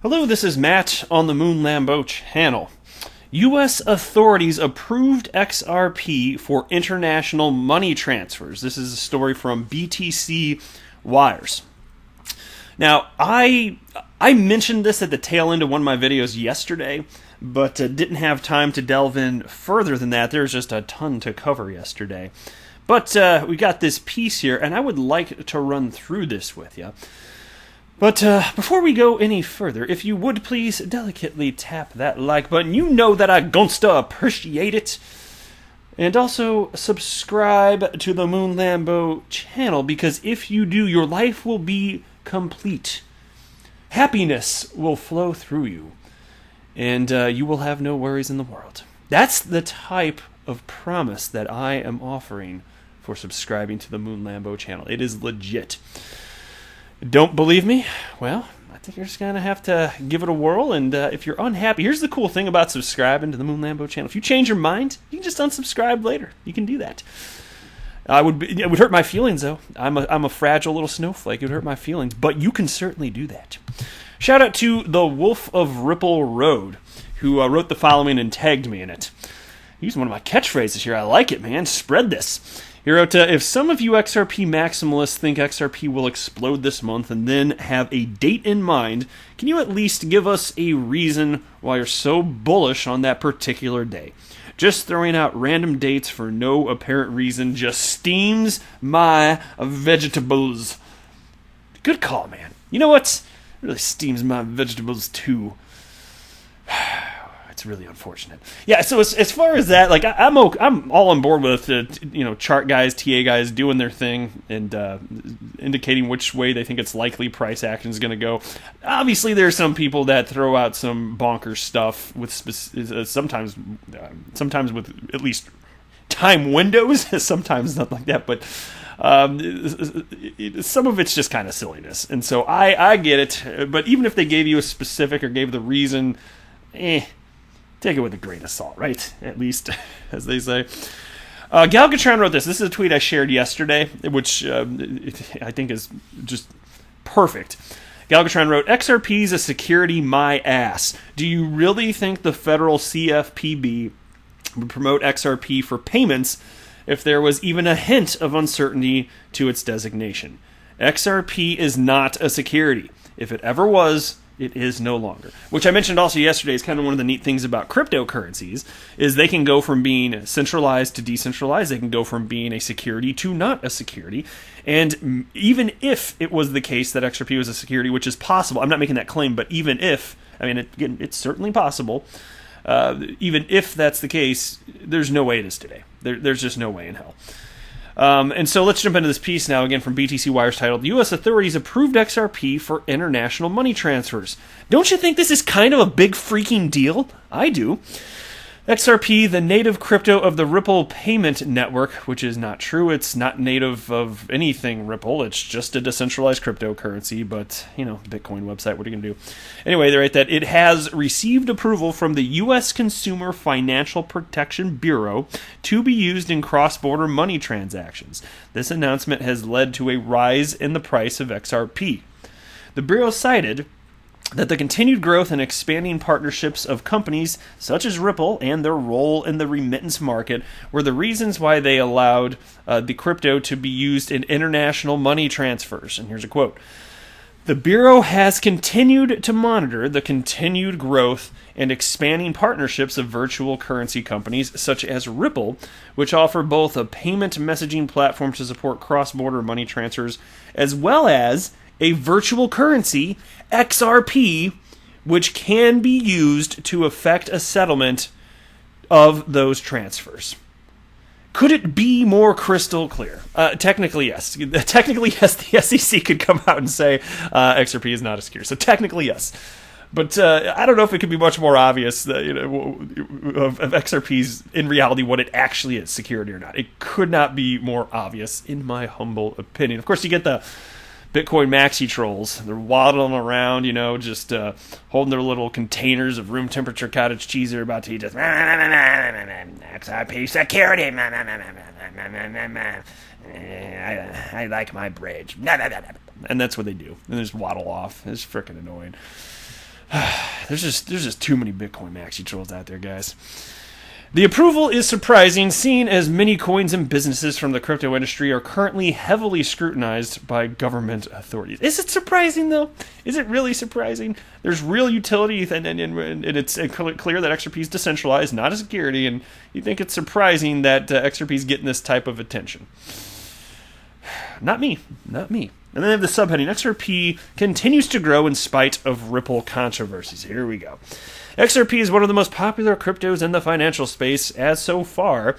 Hello, this is Matt on the Moon Lambeau channel. U.S. authorities approved XRP for international money transfers. This is a story from BTC Wires. Now, I mentioned this at the tail end of one of my videos yesterday, but didn't have time to delve in further than that. There's just a ton to cover yesterday. But we got this piece here, and I would like to run through this with you. But before we go any further, if you would please delicately tap that like button. You know that I gonsta appreciate it. And also subscribe to the Moon Lambeau channel, because if you do, your life will be complete. Happiness will flow through you, and you will have no worries in the world. That's the type of promise that I am offering for subscribing to the Moon Lambeau channel. It is legit. Don't believe me? Well, I think you're just going to have to give it a whirl, and if you're unhappy, here's the cool thing about subscribing to the Moon Lambeau channel. If you change your mind, you can just unsubscribe later. You can do that. It would hurt my feelings, though. I'm a fragile little snowflake. It would hurt my feelings, but you can certainly do that. Shout out to the Wolf of Ripple Road, who wrote the following and tagged me in it. He's one of my catchphrases here. I like it, man. Spread this. He wrote, if some of you XRP maximalists think XRP will explode this month and then have a date in mind, can you at least give us a reason why you're so bullish on that particular day? Just throwing out random dates for no apparent reason just steams my vegetables. Good call, man. You know what? It really steams my vegetables too. It's really unfortunate. Yeah, so as far as that, like I'm all on board with chart guys, TA guys doing their thing and indicating which way they think it's likely price action is going to go. Obviously, there are some people that throw out some bonkers stuff with sometimes with at least time windows. Sometimes not like that, but some of it's just kind of silliness. And so I get it. But even if they gave you a specific or gave the reason, take it with a grain of salt, right? At least, as they say. Galgatron wrote this. This is a tweet I shared yesterday, which I think is just perfect. Galgatron wrote, XRP's a security my ass. Do you really think the federal CFPB would promote XRP for payments if there was even a hint of uncertainty to its designation? XRP is not a security. If it ever was, it is no longer. Which I mentioned also yesterday is kind of one of the neat things about cryptocurrencies, is they can go from being centralized to decentralized. They can go from being a security to not a security. And even if it was the case that XRP was a security, which is possible, I'm not making that claim, but even if, it's certainly possible, even if that's the case, there's no way it is today. There's just no way in hell. And so let's jump into this piece now, again from BTC Wires, titled, U.S. authorities approved XRP for international money transfers. Don't you think this is kind of a big freaking deal? I do. XRP, the native crypto of the Ripple payment network, which is not true. It's not native of anything Ripple. It's just a decentralized cryptocurrency, but, Bitcoin website, what are you going to do? Anyway, they write that it has received approval from the U.S. Consumer Financial Protection Bureau to be used in cross-border money transactions. This announcement has led to a rise in the price of XRP. The Bureau cited that the continued growth and expanding partnerships of companies such as Ripple and their role in the remittance market were the reasons why they allowed the crypto to be used in international money transfers. And here's a quote. The Bureau has continued to monitor the continued growth and expanding partnerships of virtual currency companies such as Ripple, which offer both a payment messaging platform to support cross-border money transfers, as well as a virtual currency, XRP, which can be used to effect a settlement of those transfers. Could it be more crystal clear? Technically, yes. Technically, yes, the SEC could come out and say XRP is not a security. So technically, yes. But I don't know if it could be much more obvious that, of XRP's, in reality, what it actually is, security or not. It could not be more obvious, in my humble opinion. Of course, you get the Bitcoin maxi trolls. They're waddling around, just holding their little containers of room temperature cottage cheese. They're about to eat just XRP security. I like my bridge. And that's what they do. And they just waddle off. It's freaking annoying. There's just too many Bitcoin maxi trolls out there, guys. The approval is surprising, seeing as many coins and businesses from the crypto industry are currently heavily scrutinized by government authorities. Is it surprising, though? Is it really surprising? There's real utility, and it's clear that XRP is decentralized, not a security, and you think it's surprising that XRP is getting this type of attention. Not me. And then they have the subheading, XRP continues to grow in spite of Ripple controversies. Here we go. XRP is one of the most popular cryptos in the financial space, as so far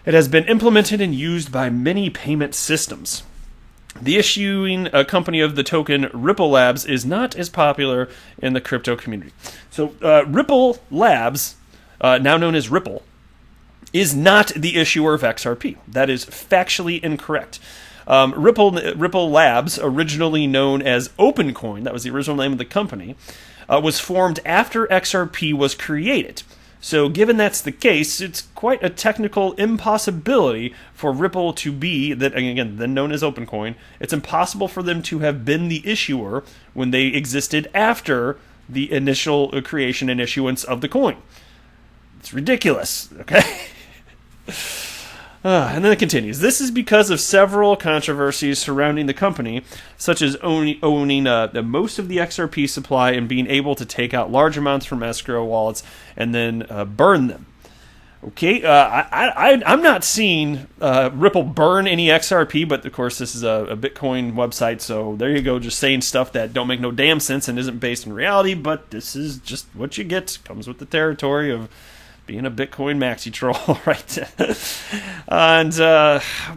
it has been implemented and used by many payment systems. The issuing company of the token, Ripple Labs, is not as popular in the crypto community. So Ripple Labs, now known as Ripple, is not the issuer of XRP. That is factually incorrect. Ripple Labs, originally known as OpenCoin, that was the original name of the company, was formed after XRP was created. So given that's the case, it's quite a technical impossibility for Ripple to be, that again, then known as OpenCoin, it's impossible for them to have been the issuer when they existed after the initial creation and issuance of the coin. It's ridiculous, okay? And then it continues. This is because of several controversies surrounding the company, such as owning most of the XRP supply and being able to take out large amounts from escrow wallets and then burn them. Okay, I'm not seeing Ripple burn any XRP, but of course this is a Bitcoin website, so there you go, just saying stuff that don't make no damn sense and isn't based in reality, but this is just what you get. Comes with the territory of being a Bitcoin maxi troll, right? And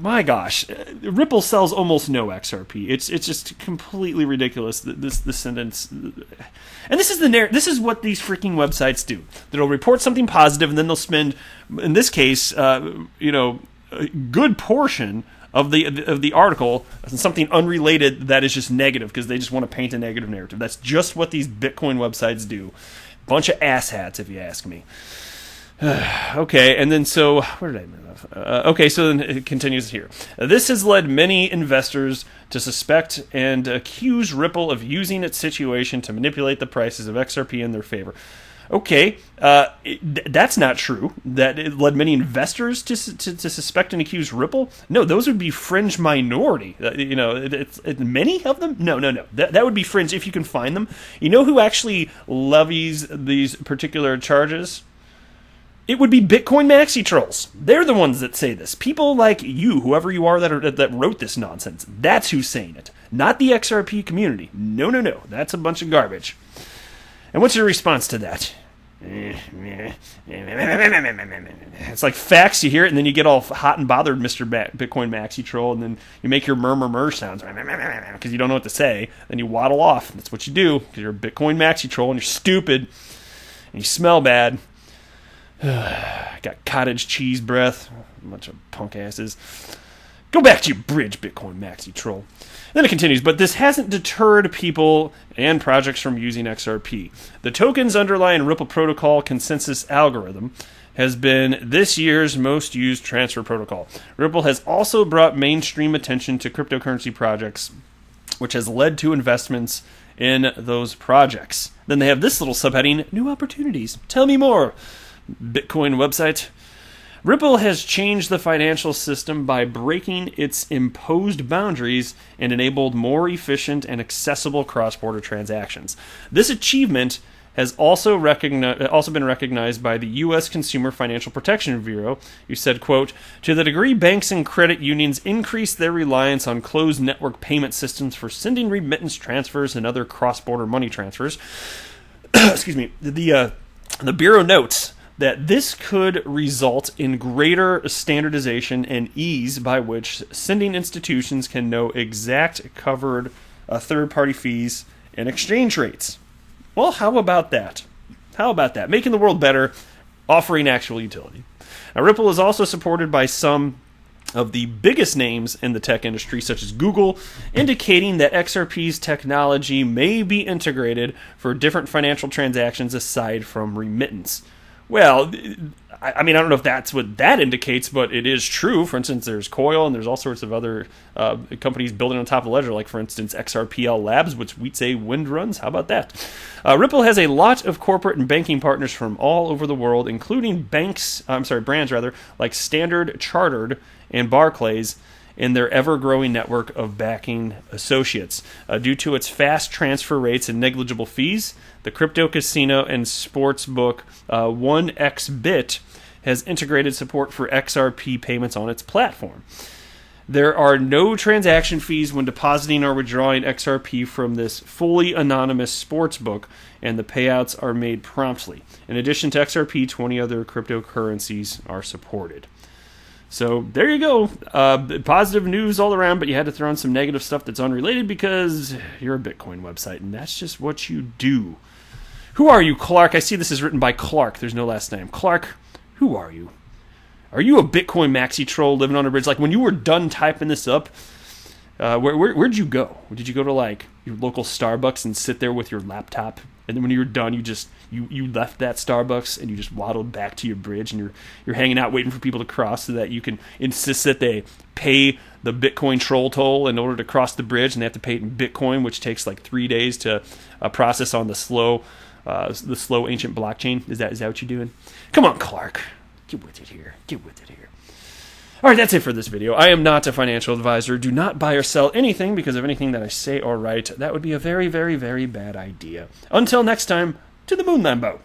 my gosh, Ripple sells almost no XRP. It's just completely ridiculous. This sentence, and this is what these freaking websites do. They'll report something positive, and then they'll spend, in this case, a good portion of the article on something unrelated that is just negative because they just want to paint a negative narrative. That's just what these Bitcoin websites do. Bunch of asshats, if you ask me. Okay, and then so, where did I move? Okay, so then it continues here. This has led many investors to suspect and accuse Ripple of using its situation to manipulate the prices of XRP in their favor. Okay, that's not true. That it led many investors to suspect and accuse Ripple? No, those would be fringe minority. It's many of them? No. That would be fringe if you can find them. You know who actually levies these particular charges? It would be Bitcoin maxi trolls. They're the ones that say this. People like you, whoever you are that wrote this nonsense. That's who's saying it. Not the XRP community. No. That's a bunch of garbage. And what's your response to that? It's like facts, you hear it, and then you get all hot and bothered, Mr. Bitcoin maxi troll, and then you make your murmur sounds because you don't know what to say. Then you waddle off. That's what you do because you're a Bitcoin maxi troll and you're stupid and you smell bad. Got cottage cheese breath. A bunch of punk asses. Go back to your bridge, Bitcoin maxi troll. Then it continues, but this hasn't deterred people and projects from using XRP. The token's underlying Ripple protocol consensus algorithm has been this year's most used transfer protocol. Ripple has also brought mainstream attention to cryptocurrency projects, which has led to investments in those projects. Then they have this little subheading, new opportunities. Tell me more. Bitcoin website. Ripple has changed the financial system by breaking its imposed boundaries and enabled more efficient and accessible cross-border transactions. This achievement has also been recognized by the U.S. Consumer Financial Protection Bureau, who said, quote, to the degree banks and credit unions increase their reliance on closed network payment systems for sending remittance transfers and other cross-border money transfers, excuse me, the Bureau notes that this could result in greater standardization and ease by which sending institutions can know exact covered third-party fees and exchange rates. Well, how about that? Making the world better, offering actual utility. Now, Ripple is also supported by some of the biggest names in the tech industry, such as Google, indicating that XRP's technology may be integrated for different financial transactions aside from remittance. Well, I mean, I don't know if that's what that indicates, but it is true. For instance, there's Coil and there's all sorts of other companies building on top of Ledger, like, for instance, XRPL Labs, which we'd say wind runs. How about that? Ripple has a lot of corporate and banking partners from all over the world, including brands like Standard Chartered and Barclays, in their ever-growing network of backing associates. Due to its fast transfer rates and negligible fees, the crypto casino and sportsbook 1xBit has integrated support for XRP payments on its platform. There are no transaction fees when depositing or withdrawing XRP from this fully anonymous sportsbook, and the payouts are made promptly. In addition to XRP, 20 other cryptocurrencies are supported. So there you go. Positive news all around, but you had to throw in some negative stuff that's unrelated because you're a Bitcoin website, and that's just what you do. Who are you, Clark? I see this is written by Clark. There's no last name. Clark, who are you? Are you a Bitcoin maxi troll living on a bridge? Like, when you were done typing this up, where'd you go? Did you go to, like, your local Starbucks and sit there with your laptop? And then when you were done, you left that Starbucks and you just waddled back to your bridge, and you're hanging out waiting for people to cross so that you can insist that they pay the Bitcoin troll toll in order to cross the bridge, and they have to pay it in Bitcoin, which takes like 3 days to process on the slow ancient blockchain. Is that what you're doing? Come on, Clark. Get with it here. All right, that's it for this video. I am not a financial advisor. Do not buy or sell anything because of anything that I say or write. That would be a very, very, very bad idea. Until next time, to the moon, Lambo.